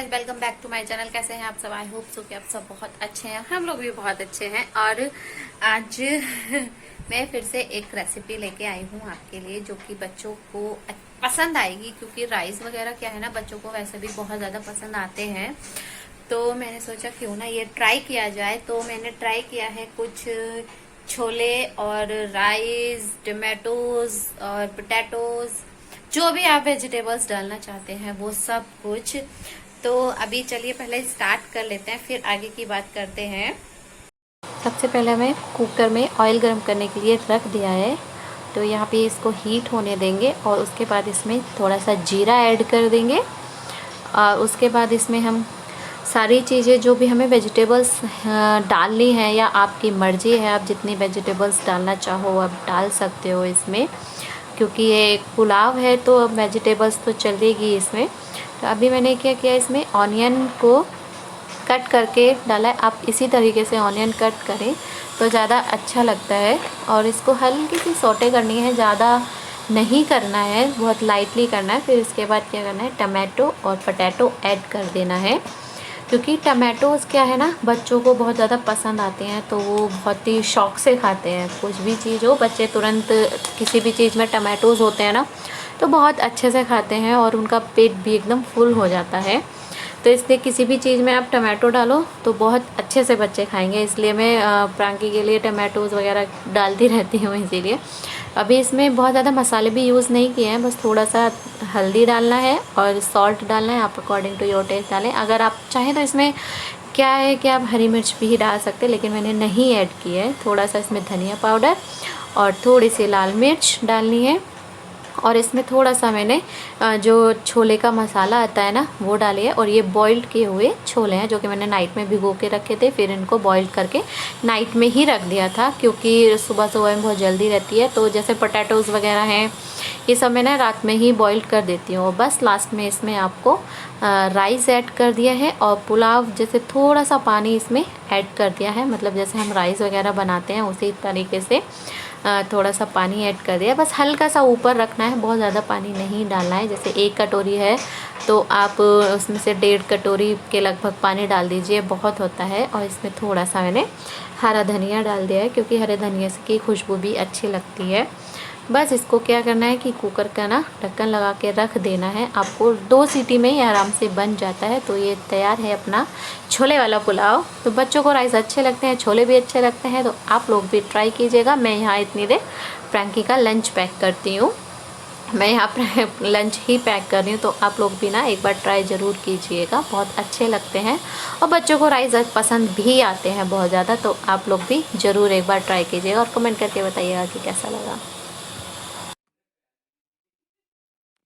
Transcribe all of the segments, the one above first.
Welcome back to my channel. कैसे हैं आप सब? आई होप सो कि आप सब बहुत अच्छे हैं। हम लोग भी बहुत अच्छे हैं। और आज मैं फिर से एक रेसिपी लेके आई हूँ आपके लिए, जो कि बच्चों को पसंद आएगी, क्योंकि राइस वगैरह क्या है ना, बच्चों को वैसे भी बहुत ज्यादा पसंद आते हैं। तो मैंने सोचा क्यों ना ये ट्राई किया जाए। तो मैंने ट्राई किया है कुछ छोले और राइस, टमाटोज और पोटैटोज, जो भी आप वेजिटेबल्स डालना चाहते हैं वो सब कुछ। तो अभी चलिए पहले स्टार्ट कर लेते हैं, फिर आगे की बात करते हैं। सबसे पहले मैं कुकर में ऑयल गर्म करने के लिए रख दिया है। तो यहाँ पे इसको हीट होने देंगे और उसके बाद इसमें थोड़ा सा जीरा ऐड कर देंगे। और उसके बाद इसमें हम सारी चीज़ें जो भी हमें वेजिटेबल्स डालनी है, या आपकी मर्ज़ी है, आप जितनी वेजिटेबल्स डालना चाहो आप डाल सकते हो इसमें, क्योंकि ये एक पुलाव है तो अब वेजिटेबल्स तो चलेगी इसमें। तो अभी मैंने क्या किया, इसमें ऑनियन को कट करके डाला है। आप इसी तरीके से ऑनियन कट करें तो ज़्यादा अच्छा लगता है। और इसको हल्की सी सौटे करनी है, ज़्यादा नहीं करना है, बहुत लाइटली करना है। फिर इसके बाद क्या करना है, टमाटो और पोटैटो ऐड कर देना है, क्योंकि टमाटोज़ क्या है ना, बच्चों को बहुत ज़्यादा पसंद आते हैं। तो वो बहुत ही शौक से खाते हैं। कुछ भी चीज़ हो, बच्चे तुरंत किसी भी चीज़ में टमाटोज़ होते हैं ना तो बहुत अच्छे से खाते हैं और उनका पेट भी एकदम फुल हो जाता है। तो इसलिए किसी भी चीज़ में आप टमाटो डालो तो बहुत अच्छे से बच्चे खाएंगे। इसलिए मैं प्रांकी के लिए टमाटोज़ वगैरह डालती रहती हूँ। इसीलिए अभी इसमें बहुत ज़्यादा मसाले भी यूज़ नहीं किए हैं, बस थोड़ा सा हल्दी डालना है और सॉल्ट डालना है। आप अकॉर्डिंग टू योर टेस्ट डालें। अगर आप चाहें तो इसमें क्या है कि आप हरी मिर्च भी डाल सकते हैं, लेकिन मैंने नहीं ऐड की है। थोड़ा सा इसमें धनिया पाउडर और थोड़ी सी लाल मिर्च डालनी है। और इसमें थोड़ा सा मैंने जो छोले का मसाला आता है ना वो डाली है। और ये बॉइल्ड किए हुए छोले हैं, जो कि मैंने नाइट में भिगो के रखे थे। फिर इनको बॉइल्ड करके नाइट में ही रख दिया था, क्योंकि सुबह सुबह में बहुत जल्दी रहती है। तो जैसे पोटैटोज़ वगैरह हैं, ये सब मैं ना रात में ही बॉइल्ड कर देती हूँ। बस लास्ट में इसमें आपको राइस ऐड कर दिया है और पुलाव जैसे थोड़ा सा पानी इसमें ऐड कर दिया है। मतलब जैसे हम राइस वगैरह बनाते हैं उसी तरीके से थोड़ा सा पानी ऐड कर दिया। बस हल्का सा ऊपर रखना है, बहुत ज़्यादा पानी नहीं डालना है। जैसे 1 कटोरी है तो आप उसमें से 1.5 कटोरी के लगभग पानी डाल दीजिए, बहुत होता है। और इसमें थोड़ा सा मैंने हरा धनिया डाल दिया है, क्योंकि हरे धनिया की खुशबू भी अच्छी लगती है। बस इसको क्या करना है कि कुकर का ना ढक्कन लगा के रख देना है। आपको 2 सीटी में ही आराम से बन जाता है। तो ये तैयार है अपना छोले वाला पुलाव। तो बच्चों को राइस अच्छे लगते हैं, छोले भी अच्छे लगते हैं, तो आप लोग भी ट्राई कीजिएगा। मैं यहाँ इतनी देर फ्रैंकी का लंच पैक करती हूँ। मैं यहाँ पर लंच ही पैक कर रही हूँ, तो आप लोग भी ना एक बार ट्राई ज़रूर कीजिएगा। बहुत अच्छे लगते हैं और बच्चों को राइस पसंद भी आते हैं बहुत ज़्यादा। तो आप लोग भी ज़रूर एक बार ट्राई कीजिएगा और कमेंट करके बताइएगा कि कैसा लगा।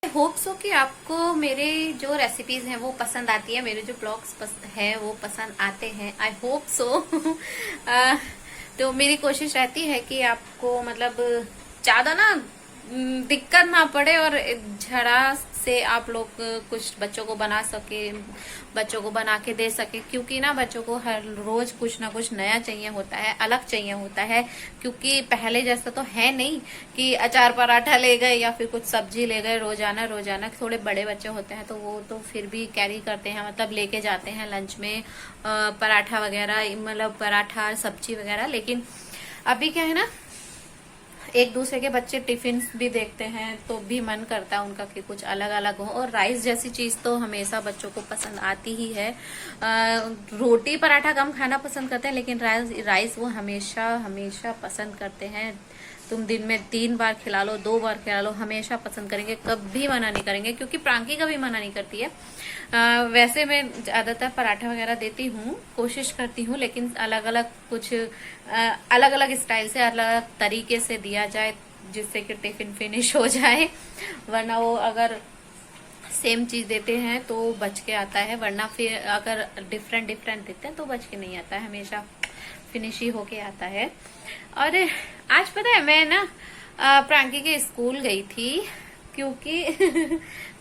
होप सो कि आपको मेरे जो रेसिपीज हैं वो पसंद आती है, मेरे जो ब्लॉग्स हैं वो पसंद आते हैं। I hope so. तो मेरी कोशिश रहती है कि आपको मतलब ज्यादा ना दिक्कत ना पड़े और झड़ा से आप लोग कुछ बच्चों को बना सके, बच्चों को बना के दे सके। क्योंकि ना बच्चों को हर रोज कुछ ना कुछ नया चाहिए होता है, अलग चाहिए होता है। क्योंकि पहले जैसा तो है नहीं कि अचार पराठा ले गए या फिर कुछ सब्जी ले गए रोजाना रोजाना। थोड़े बड़े बच्चे होते हैं तो वो तो फिर भी कैरी करते हैं, मतलब लेके जाते हैं लंच में पराठा वगैरह, मतलब पराठा सब्जी वगैरह। लेकिन अभी क्या है ना, एक दूसरे के बच्चे टिफिन भी देखते हैं तो भी मन करता है उनका कि कुछ अलग अलग हो। और राइस जैसी चीज तो हमेशा बच्चों को पसंद आती ही है। रोटी पराठा कम खाना पसंद करते हैं, लेकिन राइस वो हमेशा हमेशा पसंद करते हैं। तुम दिन में 3 बार खिला लो, 2 बार खिला लो, हमेशा पसंद करेंगे, कभी मना नहीं करेंगे। क्योंकि प्रांकी कभी मना नहीं करती है। वैसे मैं ज्यादातर पराठा वगैरह देती हूँ, कोशिश करती हूँ, लेकिन अलग अलग कुछ अलग अलग स्टाइल से, अलग अलग तरीके से दिया जाए, जिससे कि टिफिन फिनिश हो जाए। वरना वो अगर सेम चीज देते हैं तो बच के आता है, वरना फिर अगर डिफरेंट डिफरेंट देते हैं तो बच के नहीं आता है, हमेशा फिनिश ही होके आता है। और आज पता है मैं ना प्रांकी के स्कूल गई थी, क्योंकि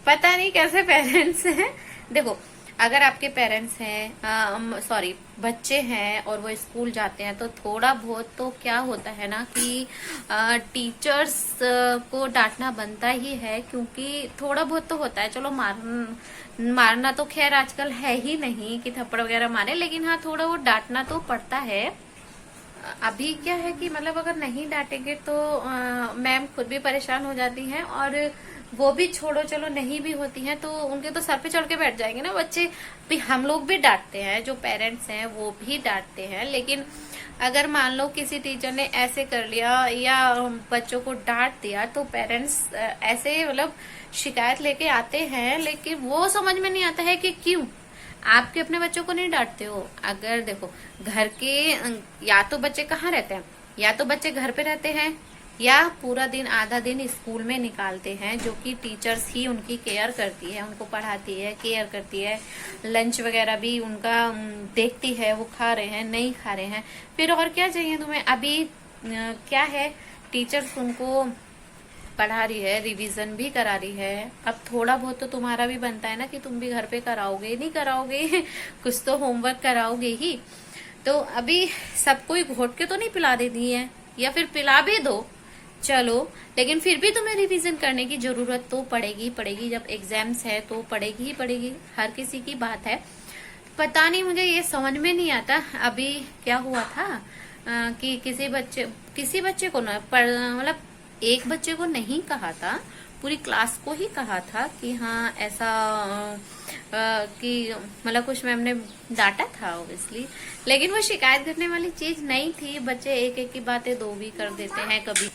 पता नहीं कैसे पेरेंट्स हैं। देखो अगर आपके पेरेंट्स हैं, सॉरी बच्चे हैं और वो स्कूल जाते हैं, तो थोड़ा बहुत तो क्या होता है ना कि टीचर्स को डांटना बनता ही है, क्योंकि थोड़ा बहुत तो होता है। चलो मारना तो खैर आजकल है ही नहीं कि थप्पड़ वगैरह मारे, लेकिन हाँ थोड़ा वो डांटना तो पड़ता है। अभी क्या है कि मतलब अगर नहीं डांटेंगे तो मैम खुद भी परेशान हो जाती हैं, और वो भी छोड़ो, चलो नहीं भी होती हैं तो उनके तो सर पे चढ़ के बैठ जाएंगे ना बच्चे भी। हम लोग भी डांटते हैं, जो पेरेंट्स हैं वो भी डांटते हैं, लेकिन अगर मान लो किसी टीचर ने ऐसे कर लिया या बच्चों को डांट दिया, तो पेरेंट्स ऐसे मतलब शिकायत लेके आते हैं, लेकिन वो समझ में नहीं आता है कि क्यों आपके अपने बच्चों को नहीं डांटते हो। अगर देखो घर के या तो बच्चे कहाँ रहते हैं, या तो बच्चे घर पे रहते हैं, या पूरा दिन आधा दिन स्कूल में निकालते हैं, जो कि टीचर्स ही उनकी केयर करती है, उनको पढ़ाती है, केयर करती है, लंच वगैरह भी उनका देखती है, वो खा रहे हैं नहीं खा रहे हैं। फिर और क्या चाहिए तुम्हें। अभी क्या है, टीचर्स उनको पढ़ा रही है, रिवीजन भी करा रही है, अब थोड़ा बहुत तो तुम्हारा भी बनता है ना कि तुम भी घर पे कराओगे, नहीं कराओगे कुछ तो होमवर्क कराओगे ही। तो अभी सबको ही घोट के तो नहीं पिला देती है, या फिर पिला भी दो चलो, लेकिन फिर भी तुम्हें रिवीजन करने की जरूरत तो पड़ेगी पड़ेगी। जब एग्जाम्स है तो पड़ेगी ही पड़ेगी, हर किसी की बात है। पता नहीं, मुझे ये समझ में नहीं आता। अभी क्या हुआ था कि किसी बच्चे को ना मतलब एक बच्चे को नहीं कहा था, पूरी क्लास को ही कहा था कि हाँ ऐसा कि मतलब कुछ मैम ने डांटा था ऑब्वियसली, लेकिन वो शिकायत करने वाली चीज नहीं थी। बच्चे एक एक की बातें दो भी कर देते हैं कभी,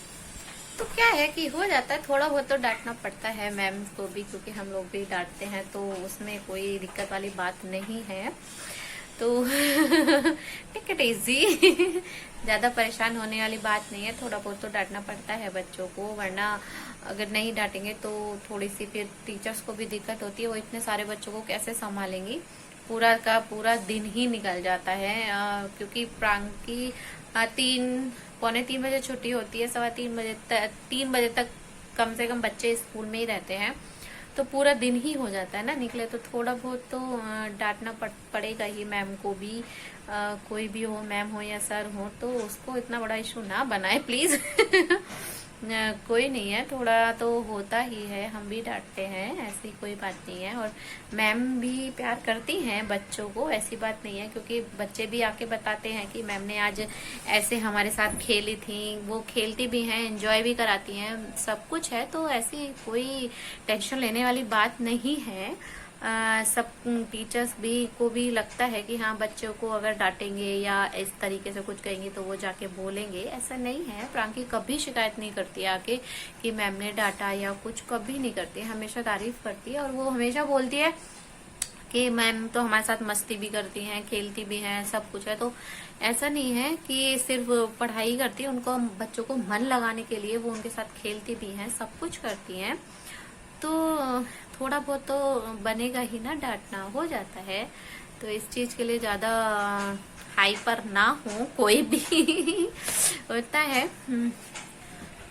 तो क्या है कि हो जाता है। थोड़ा बहुत तो डांटना पड़ता है मैम को भी, क्योंकि हम लोग भी डांटते हैं, तो उसमें कोई दिक्कत वाली बात नहीं है। तो टेक इट इजी ज्यादा परेशान होने वाली बात नहीं है। थोड़ा बहुत तो डांटना पड़ता है बच्चों को, वरना अगर नहीं डांटेंगे तो थोड़ी सी फिर टीचर्स को भी दिक्कत होती है। वो इतने सारे बच्चों को कैसे संभालेंगी, पूरा का पूरा दिन ही निकल जाता है। क्योंकि प्रांग की 3 पौने 3 बजे छुट्टी होती है, 3:15 बजे तक कम से कम बच्चे स्कूल में ही रहते हैं, तो पूरा दिन ही हो जाता है ना निकले। तो थोड़ा बहुत तो डांटना पड़ेगा ही मैम को भी। कोई भी हो, मैम हो या सर हो, तो उसको इतना बड़ा इशू ना बनाए प्लीज कोई नहीं है, थोड़ा तो होता ही है, हम भी डांटते हैं, ऐसी कोई बात नहीं है। और मैम भी प्यार करती हैं बच्चों को, ऐसी बात नहीं है, क्योंकि बच्चे भी आके बताते हैं कि मैम ने आज ऐसे हमारे साथ खेली थी। वो खेलती भी हैं, एंजॉय भी कराती हैं, सब कुछ है, तो ऐसी कोई टेंशन लेने वाली बात नहीं है। सब टीचर्स भी को भी लगता है कि हाँ बच्चों को अगर डांटेंगे या इस तरीके से कुछ कहेंगे तो वो जाके बोलेंगे। ऐसा नहीं है, प्रांकी कभी शिकायत नहीं करती है आके कि मैम ने डांटा या कुछ, कभी नहीं करती है, हमेशा तारीफ करती है। और वो हमेशा बोलती है कि मैम तो हमारे साथ मस्ती भी करती हैं, खेलती भी हैं, सब कुछ है। तो ऐसा नहीं है कि सिर्फ पढ़ाई करती है, उनको बच्चों को मन लगाने के लिए वो उनके साथ खेलती भी हैं, सब कुछ करती हैं। तो थोड़ा बहुत तो बनेगा ही ना, डांटना हो जाता है। तो इस चीज के लिए ज्यादा हाइपर ना हो कोई भी होता है।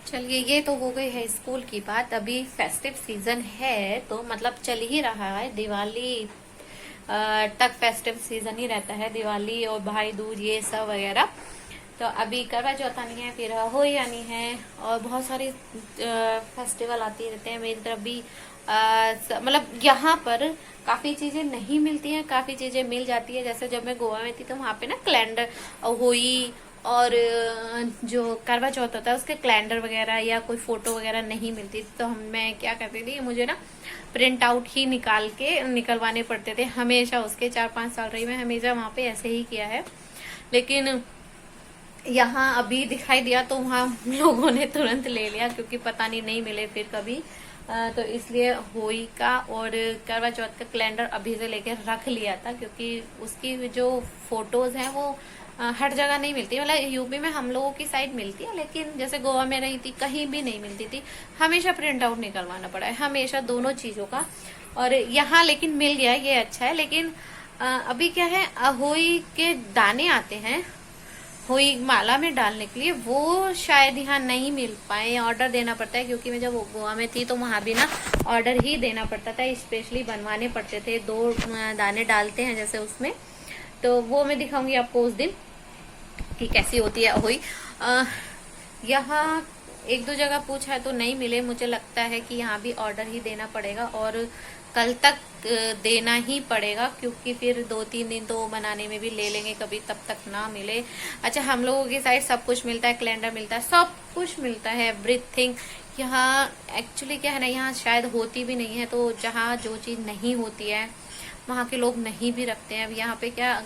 चलिए, ये तो हो गई है स्कूल की बात। अभी फेस्टिव सीजन है तो मतलब चल ही रहा है, दिवाली तक फेस्टिव सीजन ही रहता है, दिवाली और भाई दूज ये सब वगैरह। तो अभी करवा चौथ आनी है, फिर होली आनी है, और बहुत सारे फेस्टिवल आती रहते हैं। मेरी तरफ भी मतलब यहाँ पर काफी चीजें नहीं मिलती हैं, काफी चीजें मिल जाती है। जैसे जब मैं गोवा में थी तो वहाँ पे ना कैलेंडर, होली और जो करवा चौथ होता है उसके कैलेंडर वगैरह या कोई फोटो वगैरह नहीं मिलती। तो मैं क्या करती थी, मुझे ना प्रिंट आउट ही निकलवाने पड़ते थे हमेशा। उसके 4-5 साल रही मैं, हमेशा वहाँ पे ऐसे ही किया है। लेकिन यहाँ अभी दिखाई दिया तो वहाँ लोगों ने तुरंत ले लिया, क्योंकि पता नहीं मिले फिर कभी। तो इसलिए होली का और करवा चौथ का कैलेंडर अभी से लेके रख लिया था, क्योंकि उसकी जो फोटोज हैं वो हर जगह नहीं मिलती। मतलब यूपी में हम लोगों की साइड मिलती है, लेकिन जैसे गोवा में रही थी कहीं भी नहीं मिलती थी, हमेशा प्रिंट आउट निकलवाना पड़ा है, हमेशा दोनों चीजों का। और यहाँ लेकिन मिल गया, ये अच्छा है। लेकिन अभी क्या है, अहोई के दाने आते हैं हुई माला में डालने के लिए, वो शायद यहाँ नहीं मिल पाए, ऑर्डर देना पड़ता है। क्योंकि मैं जब गोवा में थी तो वहां भी ना ऑर्डर ही देना पड़ता था, स्पेशली बनवाने पड़ते थे। 2 दाने डालते हैं जैसे उसमें, तो वो मैं दिखाऊंगी आपको उस दिन कि कैसी होती है हुई। यहाँ 1-2 जगह पूछा है तो नहीं मिले। मुझे लगता है कि यहाँ भी ऑर्डर ही देना पड़ेगा और कल तक देना ही पड़ेगा, क्योंकि फिर 2-3 दिन तो बनाने में भी ले लेंगे, कभी तब तक ना मिले। अच्छा, हम लोगों की साइड सब कुछ मिलता है, कैलेंडर मिलता है, सब कुछ मिलता है, एवरीथिंग। यहाँ एक्चुअली क्या है ना, यहाँ शायद होती भी नहीं है, तो जहाँ जो चीज नहीं होती है वहाँ के लोग नहीं भी रखते हैं। अब यहाँ पे क्या,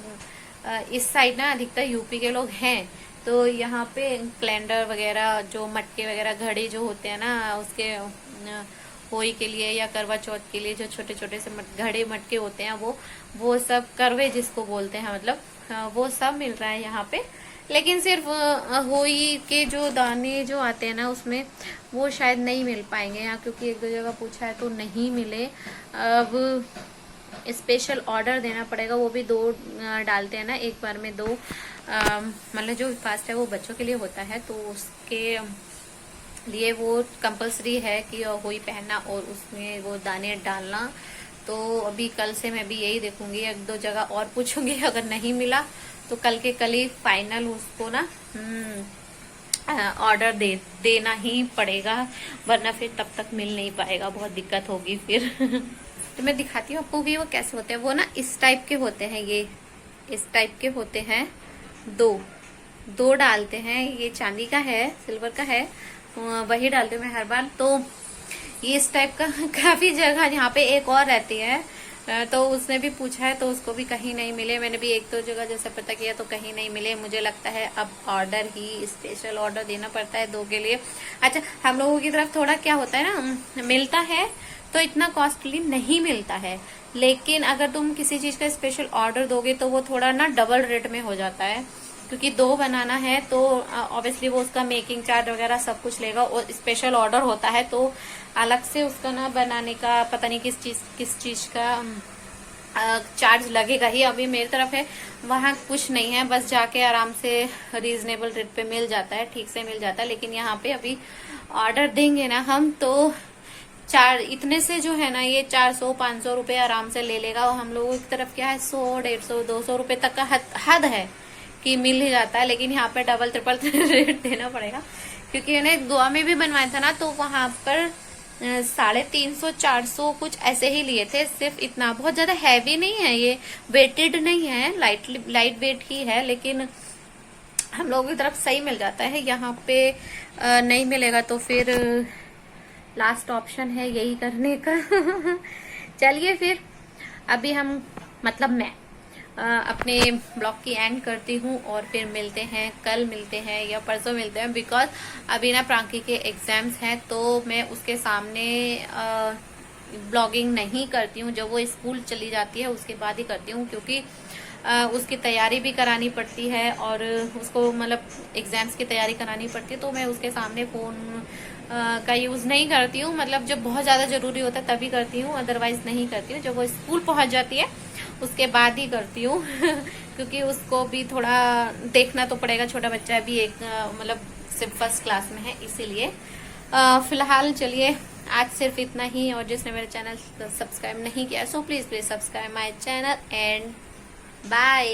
इस साइड ना अधिकतर यूपी के लोग हैं, तो यहाँ पे कैलेंडर वगैरह, जो मटके वगैरह, घड़े जो होते हैं ना उसके होली के लिए या करवा चौथ के लिए, जो छोटे छोटे से घड़े मटके होते हैं, वो सब करवे जिसको बोलते हैं, मतलब वो सब मिल रहा है यहाँ पे। लेकिन सिर्फ होली के जो दाने जो आते हैं ना उसमें वो शायद नहीं मिल पाएंगे यहाँ, क्योंकि 1-2 जगह पूछा है तो नहीं मिले। अब स्पेशल ऑर्डर देना पड़ेगा, वो भी 2 डालते हैं ना एक बार में 2। मतलब जो फास्ट है वो बच्चों के लिए होता है, तो उसके लिए वो कंपलसरी है कि होली पहनना और उसमें वो दाने डालना। तो अभी कल से मैं भी यही देखूंगी, 1-2 जगह और पूछूंगी, अगर नहीं मिला तो कल के कल ही फाइनल उसको ना ऑर्डर देना ही पड़ेगा, वरना फिर तब तक मिल नहीं पाएगा, बहुत दिक्कत होगी फिर। तो मैं दिखाती हूँ आपको कि वो कैसे होते हैं। वो ना इस टाइप के होते हैं, ये इस टाइप के होते हैं। 2 डालते हैं, ये चांदी का है, सिल्वर का है, वही डालते हैं मैं हर बार। तो ये इस टाइप का काफी जगह, यहाँ पे एक और रहती है, तो उसने भी पूछा है तो उसको भी कहीं नहीं मिले। मैंने भी 1-2 जगह जैसे पता किया तो कहीं नहीं मिले। मुझे लगता है अब ऑर्डर ही, स्पेशल ऑर्डर देना पड़ता है 2 के लिए। अच्छा, हम लोगों की तरफ थोड़ा क्या होता है ना, मिलता है तो इतना कॉस्टली नहीं मिलता है, लेकिन अगर तुम किसी चीज का स्पेशल ऑर्डर दोगे तो वो थोड़ा ना डबल रेट में हो जाता है, क्योंकि 2 बनाना है तो ऑब्वियसली वो उसका मेकिंग चार्ज वगैरह सब कुछ लेगा, और स्पेशल ऑर्डर होता है तो अलग से उसका ना बनाने का पता नहीं किस चीज का चार्ज लगेगा ही। अभी मेरी तरफ है वहाँ कुछ नहीं है, बस जाके आराम से रीजनेबल रेट पे मिल जाता है, ठीक से मिल जाता है। लेकिन यहाँ पे अभी ऑर्डर देंगे ना हम तो इतने से जो है ना ये 400-500 रुपए आराम से ले लेगा। और हम लोगों की तरफ क्या है, 100-150-200 रुपए तक का हद है कि मिल ही जाता है। लेकिन यहाँ पे डबल ट्रिपल रेट देना पड़ेगा, क्योंकि मैंने गोवा में भी बनवाया था ना, तो वहां पर 350-400 कुछ ऐसे ही लिए थे। सिर्फ इतना, बहुत ज्यादा हैवी नहीं है ये, वेटेड नहीं है, लाइट वेट ही है, लेकिन हम लोगों की तरफ सही मिल जाता है। यहाँ पे नहीं मिलेगा तो फिर लास्ट ऑप्शन है यही करने का। चलिए फिर अभी हम, मतलब मैं अपने ब्लॉग की एंड करती हूँ, और फिर मिलते हैं, कल मिलते हैं या परसों मिलते हैं। बिकॉज अभी ना प्रांकी के एग्जाम्स हैं, तो मैं उसके सामने ब्लॉगिंग नहीं करती हूँ। जब वो स्कूल चली जाती है उसके बाद ही करती हूँ, क्योंकि उसकी तैयारी भी करानी पड़ती है और उसको मतलब एग्जाम्स की तैयारी करानी पड़ती है। तो मैं उसके सामने फोन का यूज नहीं करती हूँ, मतलब जब बहुत ज्यादा जरूरी होता है तभी करती हूँ, अदरवाइज नहीं करती हूँ। जब वो स्कूल पहुंच जाती है उसके बाद ही करती हूँ। क्योंकि उसको भी थोड़ा देखना तो पड़ेगा, छोटा बच्चा है भी, एक मतलब सिर्फ फर्स्ट क्लास में है, इसीलिए फिलहाल चलिए आज सिर्फ इतना ही। और जिसने मेरे चैनल सब्सक्राइब नहीं किया, so please subscribe my channel and bye.